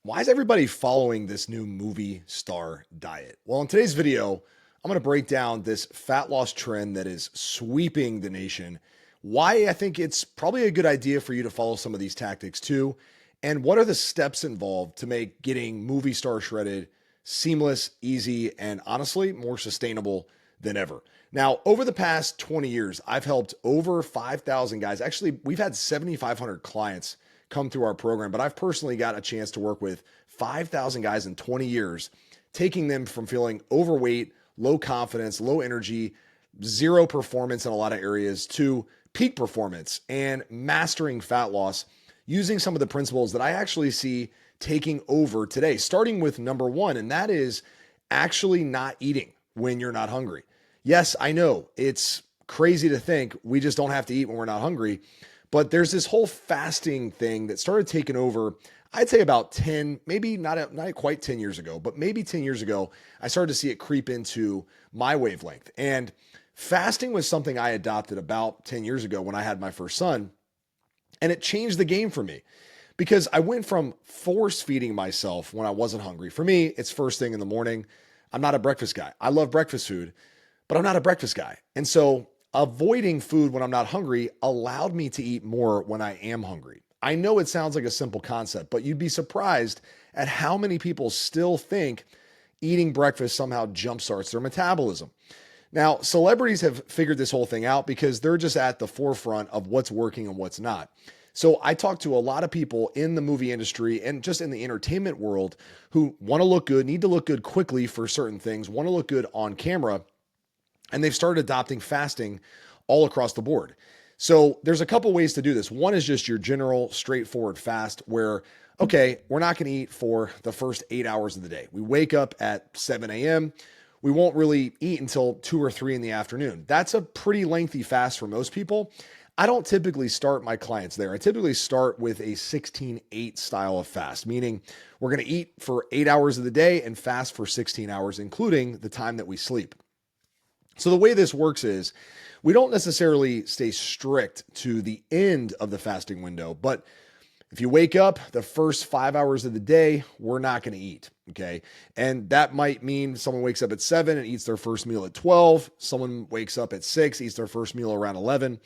Why is everybody following this new movie star diet? Well, in today's video, I'm going to break down this fat loss trend that is sweeping the nation, why I think it's probably a good idea for you to follow some of these tactics too, and what are the steps involved to make getting movie star shredded seamless, easy, and honestly more sustainable than ever. Now, over the past 20 years, I've helped over 5,000 guys. Actually, we've had 7,500 clients come through our program, but I've personally got a chance to work with 5,000 guys in 20 years, taking them from feeling overweight, low confidence, low energy, zero performance in a lot of areas to peak performance and mastering fat loss using some of the principles that I actually see taking over today, starting with number one, and that is actually not eating when you're not hungry. Yes, I know it's crazy to think we just don't have to eat when we're not hungry, but there's this whole fasting thing that started taking over. I'd say about 10, maybe not quite 10 years ago, but maybe 10 years ago, I started to see it creep into my wavelength. And fasting was something I adopted about 10 years ago when I had my first son. And it changed the game for me because I went from force feeding myself when I wasn't hungry. For me, it's first thing in the morning. I'm not a breakfast guy. I love breakfast food, but I'm not a breakfast guy. And so avoiding food when I'm not hungry allowed me to eat more when I am hungry. I know it sounds like a simple concept, but you'd be surprised at how many people still think eating breakfast somehow jumpstarts their metabolism. Now, celebrities have figured this whole thing out because they're just at the forefront of what's working and what's not. So I talk to a lot of people in the movie industry and just in the entertainment world who want to look good, need to look good quickly for certain things, want to look good on camera, and they've started adopting fasting all across the board. So there's a couple ways to do this. One is just your general straightforward fast where, okay, we're not going to eat for the first 8 hours of the day. We wake up at 7 a.m. We won't really eat until 2 or 3 in the afternoon. That's a pretty lengthy fast for most people. I don't typically start my clients there. I typically start with a 16-8 style of fast, meaning we're going to eat for 8 hours of the day and fast for 16 hours, including the time that we sleep. So the way this works is we don't necessarily stay strict to the end of the fasting window, but if you wake up the first 5 hours of the day, we're not going to eat. Okay. And that might mean someone wakes up at 7 and eats their first meal at 12. Someone wakes up at 6, eats their first meal around 11.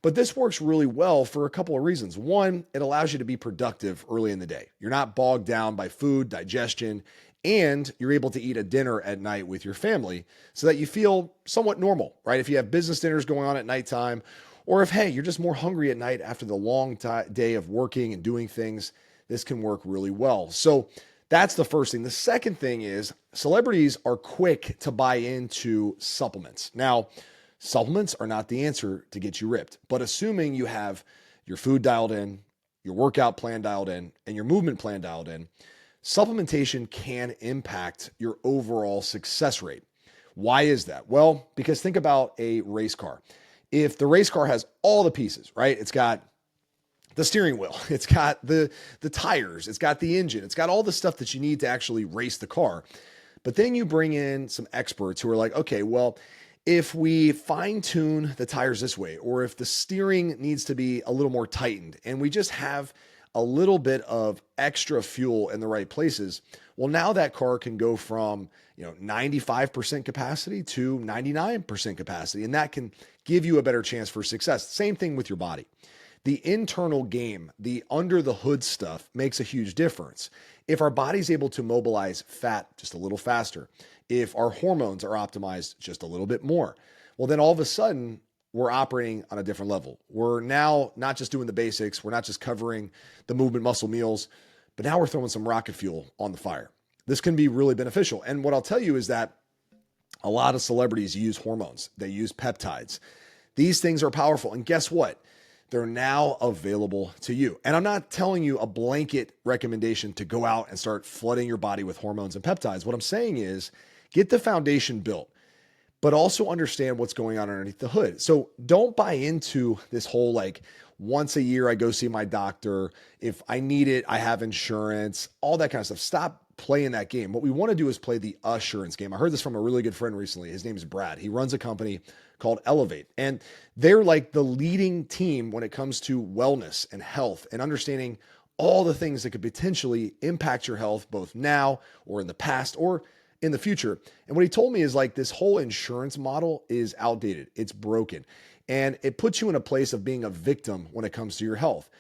But this works really well for a couple of reasons. One, it allows you to be productive early in the day. You're not bogged down by food, digestion, and you're able to eat a dinner at night with your family so that you feel somewhat normal, right? If you have business dinners going on at nighttime, or if, hey, you're just more hungry at night after the long day of working and doing things, this can work really well. So that's the first thing. The second thing is celebrities are quick to buy into supplements. Now, supplements are not the answer to get you ripped, but assuming you have your food dialed in, your workout plan dialed in, and your movement plan dialed in, supplementation can impact your overall success rate. Why is that? Well, because think about a race car. If the race car has all the pieces, right? It's got the steering wheel, it's got the tires, it's got the engine, it's got all the stuff that you need to actually race the car. But then you bring in some experts who are like, okay, well, if we fine tune the tires this way, or if the steering needs to be a little more tightened and we just have a little bit of extra fuel in the right places, well, now that car can go from 95% capacity to 99% capacity, and that can give you a better chance for success. Same thing with your body. The internal game, the under the hood stuff makes a huge difference. If our body's able to mobilize fat just a little faster, if our hormones are optimized just a little bit more, well, then all of a sudden we're operating on a different level. We're now not just doing the basics. We're not just covering the movement muscle meals, but now we're throwing some rocket fuel on the fire. This can be really beneficial. And what I'll tell you is that a lot of celebrities use hormones. They use peptides. These things are powerful. And guess what? They're now available to you. And I'm not telling you a blanket recommendation to go out and start flooding your body with hormones and peptides. What I'm saying is get the foundation built, but also understand what's going on underneath the hood. So don't buy into this whole once a year I go see my doctor. If I need it, I have insurance, all that kind of stuff. Stop playing that game. What we want to do is play the assurance game. I heard this from a really good friend recently. His name is Brad. He runs a company called Elevate, and they're like the leading team when it comes to wellness and health and understanding all the things that could potentially impact your health both now or in the past or in the future. And what he told me is like this whole insurance model is outdated. It's broken. And it puts you in a place of being a victim when it comes to your health.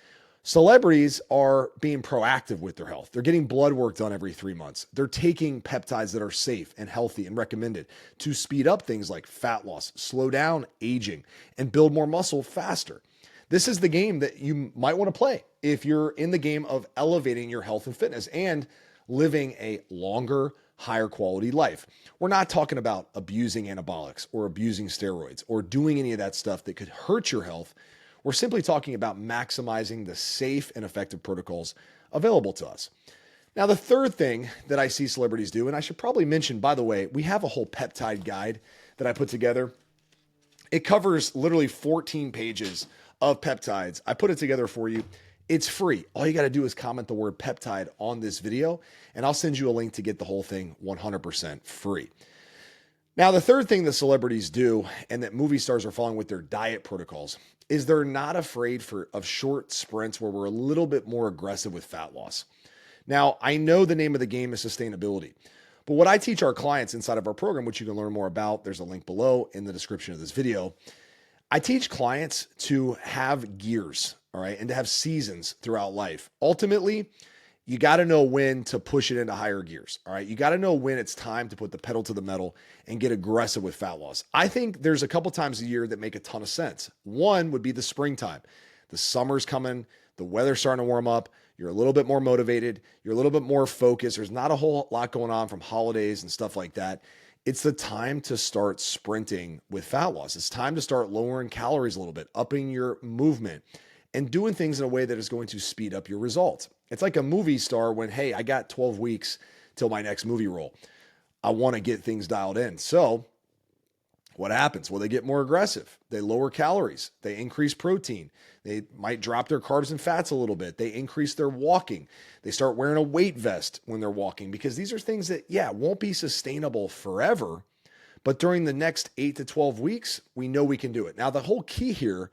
Celebrities are being proactive with their health. They're getting blood work done every 3 months. They're taking peptides that are safe and healthy and recommended to speed up things like fat loss, slow down aging, and build more muscle faster. This is the game that you might want to play if you're in the game of elevating your health and fitness and living a longer, higher quality life. We're not talking about abusing anabolics or abusing steroids or doing any of that stuff that could hurt your health. We're simply talking about maximizing the safe and effective protocols available to us. Now, the third thing that I see celebrities do, and I should probably mention, by the way, we have a whole peptide guide that I put together. It covers literally 14 pages of peptides. I put it together for you. It's free. All you got to do is comment the word peptide on this video, and I'll send you a link to get the whole thing 100% free. Now, the third thing that celebrities do and that movie stars are following with their diet protocols is they're not afraid of short sprints where we're a little bit more aggressive with fat loss. Now, I know the name of the game is sustainability, but what I teach our clients inside of our program, which you can learn more about, there's a link below in the description of this video. I teach clients to have gears, all right, and to have seasons throughout life. Ultimately, you got to know when to push it into higher gears. All right. You got to know when it's time to put the pedal to the metal and get aggressive with fat loss. I think there's a couple times a year that make a ton of sense. One would be the springtime. The summer's coming. The weather's starting to warm up. You're a little bit more motivated. You're a little bit more focused. There's not a whole lot going on from holidays and stuff like that. It's the time to start sprinting with fat loss. It's time to start lowering calories a little bit, upping your movement, and doing things in a way that is going to speed up your results. It's like a movie star when, hey, I got 12 weeks till my next movie role. I want to get things dialed in. So what happens? Well, they get more aggressive. They lower calories. They increase protein. They might drop their carbs and fats a little bit. They increase their walking. They start wearing a weight vest when they're walking because these are things that, won't be sustainable forever. But during the next 8 to 12 weeks, we know we can do it. Now, the whole key here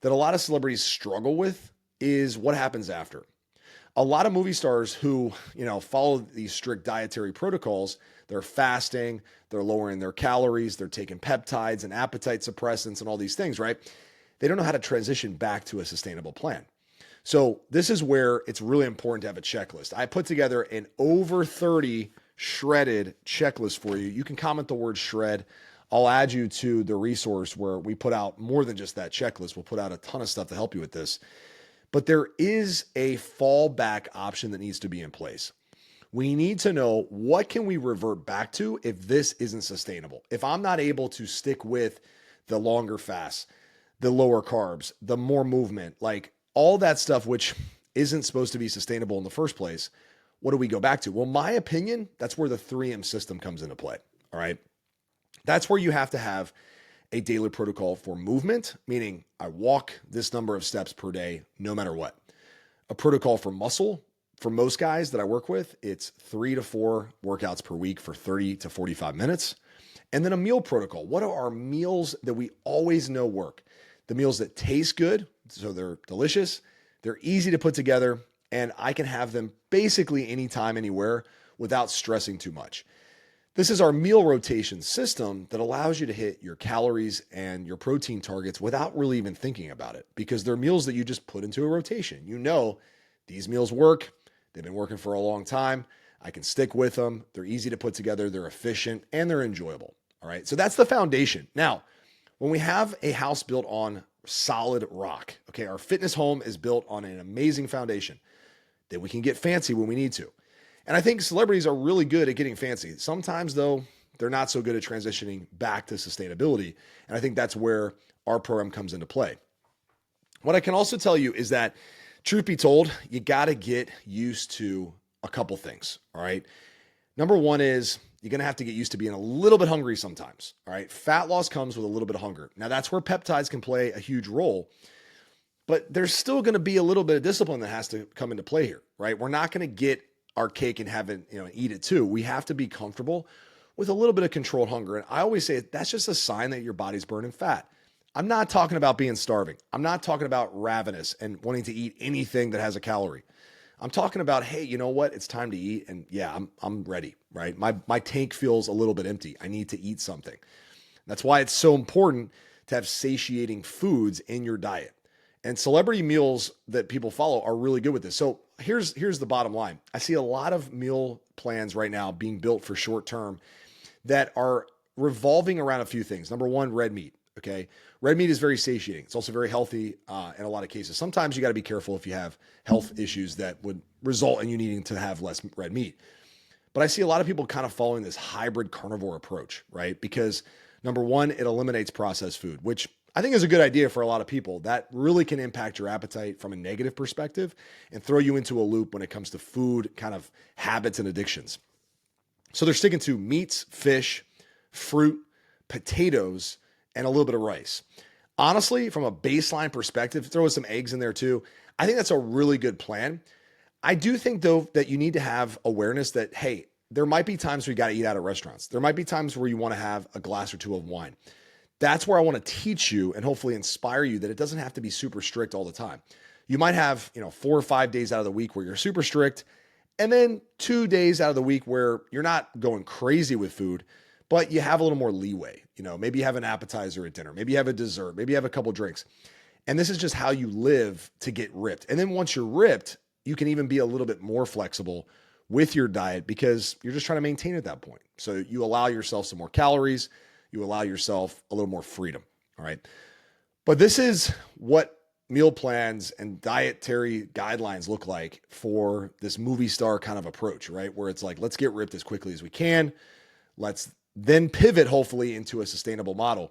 that a lot of celebrities struggle with is what happens after. A lot of movie stars who, follow these strict dietary protocols, they're fasting, they're lowering their calories, they're taking peptides and appetite suppressants and all these things, right? They don't know how to transition back to a sustainable plan. So this is where it's really important to have a checklist. I put together an over 30 shredded checklist for you. You can comment the word shred. I'll add you to the resource where we put out more than just that checklist. We'll put out a ton of stuff to help you with this. But there is a fallback option that needs to be in place. We need to know what can we revert back to if this isn't sustainable. If I'm not able to stick with the longer fasts, the lower carbs, the more movement, like all that stuff, which isn't supposed to be sustainable in the first place, what do we go back to? Well, my opinion, that's where the 3M system comes into play. All right. That's where you have to have a daily protocol for movement, meaning I walk this number of steps per day, no matter what. A protocol for muscle, for most guys that I work with, it's 3 to 4 workouts per week for 30 to 45 minutes. And then a meal protocol. What are our meals that we always know work? The meals that taste good, so they're delicious, they're easy to put together, and I can have them basically anytime, anywhere without stressing too much. This is our meal rotation system that allows you to hit your calories and your protein targets without really even thinking about it because they're meals that you just put into a rotation. You know, these meals work. They've been working for a long time. I can stick with them. They're easy to put together. They're efficient and they're enjoyable. All right. So that's the foundation. Now, when we have a house built on solid rock, okay, our fitness home is built on an amazing foundation that we can get fancy when we need to. And I think celebrities are really good at getting fancy. Sometimes, though, they're not so good at transitioning back to sustainability. And I think that's where our program comes into play. What I can also tell you is that, truth be told, you got to get used to a couple things, all right? Number one is you're going to have to get used to being a little bit hungry sometimes, all right? Fat loss comes with a little bit of hunger. Now, that's where peptides can play a huge role. But there's still going to be a little bit of discipline that has to come into play here, right? We're not going to get our cake and have it, eat it too. We have to be comfortable with a little bit of controlled hunger. And I always say that's just a sign that your body's burning fat. I'm not talking about being starving. I'm not talking about ravenous and wanting to eat anything that has a calorie. I'm talking about, hey, you know what? It's time to eat. And yeah, I'm ready, right? My tank feels a little bit empty. I need to eat something. That's why it's so important to have satiating foods in your diet. And celebrity meals that people follow are really good with this. So here's the bottom line. I see a lot of meal plans right now being built for short term that are revolving around a few things. Number one, red meat. Okay. Red meat is very satiating. It's also very healthy in a lot of cases. Sometimes you got to be careful if you have health issues that would result in you needing to have less red meat. But I see a lot of people kind of following this hybrid carnivore approach, right? Because number one, it eliminates processed food, which I think is a good idea for a lot of people. That really can impact your appetite from a negative perspective and throw you into a loop when it comes to food kind of habits and addictions. So they're sticking to meats, fish, fruit, potatoes, and a little bit of rice. Honestly, from a baseline perspective, throw some eggs in there too. I think that's a really good plan. I do think, though, that you need to have awareness that, hey, there might be times where you got to eat out at restaurants. There might be times where you want to have a glass or two of wine. That's where I want to teach you and hopefully inspire you that it doesn't have to be super strict all the time. You might have, 4 or 5 days out of the week where you're super strict, and then 2 days out of the week where you're not going crazy with food, but you have a little more leeway. Maybe you have an appetizer at dinner, maybe you have a dessert, maybe you have a couple drinks. And this is just how you live to get ripped. And then once you're ripped, you can even be a little bit more flexible with your diet because you're just trying to maintain at that point. So you allow yourself some more calories, you allow yourself a little more freedom. All right. But this is what meal plans and dietary guidelines look like for this movie star kind of approach, right? Where it's like, let's get ripped as quickly as we can. Let's then pivot hopefully into a sustainable model,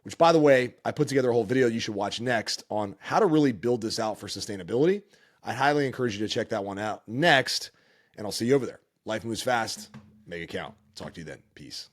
which, by the way, I put together a whole video you should watch next on how to really build this out for sustainability. I highly encourage you to check that one out next, and I'll see you over there. Life moves fast. Make it count. Talk to you then. Peace.